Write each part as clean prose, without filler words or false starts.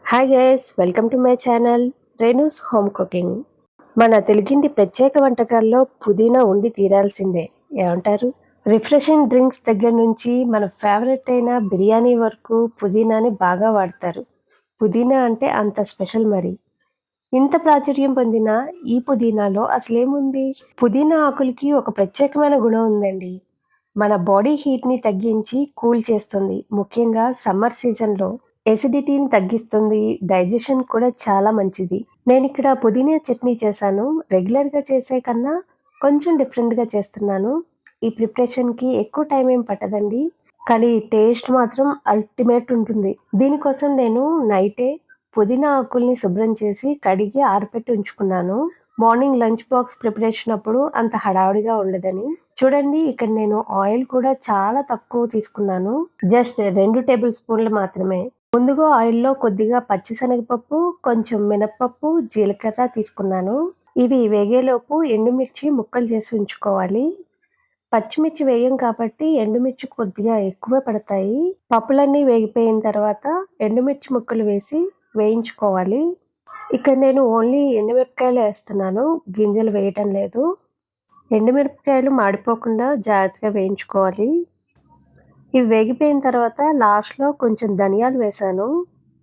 Hi guys, welcome to my channel Renu's home cooking. మన తెలుగింటి ప్రత్యేక వంటకాల్లో పుదీనా ఉండి తీరాల్సిందే, ఏమంటారు? రిఫ్రెషింగ్ డ్రింక్స్ దగ్గర నుంచి మన ఫేవరెట్ అయిన బిర్యానీ వరకు పుదీనాని బాగా వాడతారు. పుదీనా అంటే అంత స్పెషల్ మరి. ఇంత ప్రాచుర్యం పొందిన ఈ పుదీనాలో అసలేముంది? పుదీనా ఆకులకి ఒక ప్రత్యేకమైన గుణం ఉందండి. మన బాడీ హీట్ని తగ్గించి కూల్ చేస్తుంది. ముఖ్యంగా సమ్మర్ సీజన్లో ఎసిడిటీని తగ్గిస్తుంది. డైజెషన్ కూడా చాలా మంచిది. నేను ఇక్కడ పుదీనా చట్నీ చేశాను. రెగ్యులర్గా చేసే కన్నా కొంచెం డిఫరెంట్గా చేస్తున్నాను. ఈ ప్రిపరేషన్కి ఎక్కువ టైం ఏం పట్టదండి, కానీ టేస్ట్ మాత్రం అల్టిమేట్ ఉంటుంది. దీనికోసం నేను నైటే పుదీనా ఆకుల్ని శుభ్రం చేసి కడిగి ఆరపెట్టి ఉంచుకున్నాను. మార్నింగ్ లంచ్ బాక్స్ ప్రిపరేషన్ అప్పుడు అంత హడావుడిగా ఉండదని. చూడండి, ఇక్కడ నేను ఆయిల్ కూడా చాలా తక్కువ తీసుకున్నాను. జస్ట్ 2 టేబుల్ స్పూన్లు మాత్రమే. ముందుగా ఆయిల్లో కొద్దిగా పచ్చిశనగపప్పు, కొంచెం మినప్పప్పు, జీలకర్ర తీసుకున్నాను. ఇవి వేగేలోపు ఎండుమిర్చి ముక్కలు చేసి ఉంచుకోవాలి. పచ్చిమిర్చి వేయం కాబట్టి ఎండుమిర్చి కొద్దిగా ఎక్కువ పడతాయి. పప్పులన్నీ వేగిపోయిన తర్వాత ఎండుమిర్చి ముక్కలు వేసి వేయించుకోవాలి. ఇక్కడ నేను ఓన్లీ ఎండుమిరపకాయలు వేస్తున్నాను, గింజలు వేయటం లేదు. ఎండుమిరపకాయలు మాడిపోకుండా జాగ్రత్తగా వేయించుకోవాలి. ఇవి వేగిపోయిన తర్వాత లాస్ట్లో కొంచెం ధనియాలు వేసాను.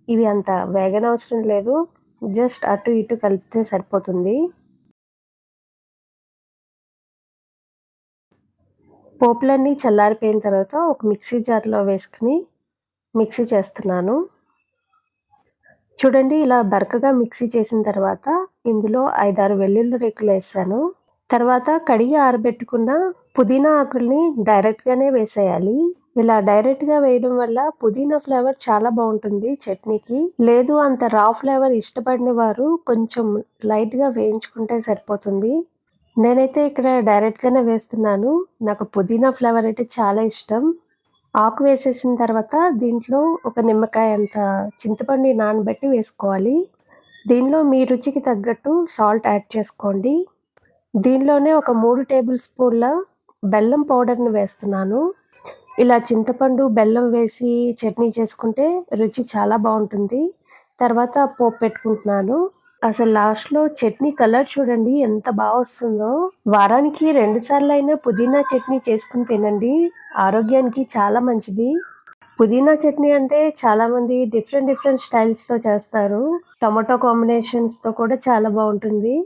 ఇవి అంత వేగనవసరం లేదు, జస్ట్ అటు ఇటు కలిపితే సరిపోతుంది. పోపులన్నీ చల్లారిపోయిన తర్వాత ఒక మిక్సీ జార్లో వేసుకుని మిక్సీ చేస్తున్నాను. చూడండి, ఇలా బరకగా మిక్సీ చేసిన తర్వాత ఇందులో 5-6 వెల్లుల్లి రేకులు వేసాను. తర్వాత కడిగి ఆరబెట్టుకున్న పుదీనా ఆకుల్ని డైరెక్ట్గానే వేసేయాలి. ఇలా డైరెక్ట్గా వేయడం వల్ల పుదీనా ఫ్లేవర్ చాలా బాగుంటుంది చట్నీకి. లేదు అంత రా ఫ్లేవర్ ఇష్టపడిన వారు కొంచెం లైట్గా వేయించుకుంటే సరిపోతుంది. నేనైతే ఇక్కడ డైరెక్ట్గానే వేస్తున్నాను. నాకు పుదీనా ఫ్లేవర్ అయితే చాలా ఇష్టం. ఆకు వేసేసిన తర్వాత దీంట్లో ఒక నిమ్మకాయ అంత చింతపండు నానబెట్టి వేసుకోవాలి. దీనిలో మీ రుచికి తగ్గట్టు సాల్ట్ యాడ్ చేసుకోండి. దీనిలోనే ఒక 3 టేబుల్ స్పూన్ల బెల్లం పౌడర్ని వేస్తున్నాను. ఇలా చింతపండు బెల్లం వేసి చట్నీ చేసుకుంటే రుచి చాలా బాగుంటుంది. తర్వాత పోపు పెట్టుకుంటున్నాను. అసలు లాస్ట్లో చట్నీ కలర్ చూడండి ఎంత బాగా వస్తుందో. వారానికి 2 సార్లు అయినా పుదీనా చట్నీ చేసుకుని తినండి, ఆరోగ్యానికి చాలా మంచిది. పుదీనా చట్నీ అంటే చాలామంది డిఫరెంట్ స్టైల్స్లో చేస్తారు. టొమాటో కాంబినేషన్స్తో కూడా చాలా బాగుంటుంది.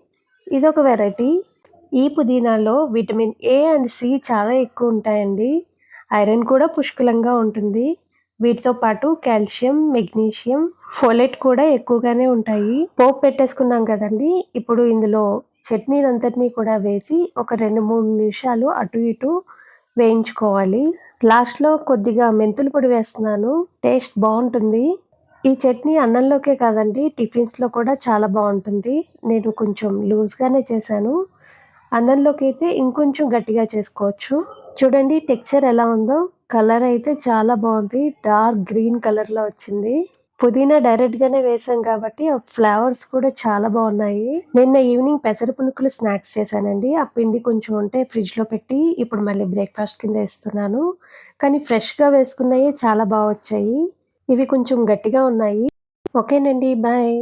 ఇదొక వెరైటీ. ఈ పుదీనాలో విటమిన్ ఏ అండ్ సి చాలా ఎక్కువ ఉంటాయండి. ఐరన్ కూడా పుష్కలంగా ఉంటుంది. వీటితో పాటు కాల్షియం, మెగ్నీషియం, ఫోలేట్ కూడా ఎక్కువగానే ఉంటాయి. పోపు పెట్టేసుకున్నాం కదండి, ఇప్పుడు ఇందులో చట్నీనంతటినీ కూడా వేసి ఒక 2-3 నిమిషాలు అటు ఇటు వేయించుకోవాలి. లాస్ట్లో కొద్దిగా మెంతుల పొడి వేస్తున్నాను, టేస్ట్ బాగుంటుంది. ఈ చట్నీ అన్నంలోకే కాదండి, టిఫిన్స్లో కూడా చాలా బాగుంటుంది. నేను కొంచెం లూజ్గానే చేశాను. అన్నంలోకి అయితే ఇంకొంచెం గట్టిగా చేసుకోవచ్చు. చూడండి టెక్స్చర్ ఎలా ఉందో. కలర్ అయితే చాలా బాగుంది, డార్క్ గ్రీన్ కలర్లో వచ్చింది. పుదీనా డైరెక్ట్గానే వేసాం కాబట్టి ఆ ఫ్లేవర్స్ కూడా చాలా బాగున్నాయి. నిన్న ఈవినింగ్ పెసర పునుకులు స్నాక్స్ చేశానండి. ఆ పిండి కొంచెం ఉంటే ఫ్రిడ్జ్లో పెట్టి ఇప్పుడు మళ్ళీ బ్రేక్ఫాస్ట్ కింద వేస్తున్నాను. కానీ ఫ్రెష్గా వేసుకున్నాయి చాలా బాగా వచ్చాయి. ఇవి కొంచెం గట్టిగా ఉన్నాయి. ఓకేనండి, బాయ్.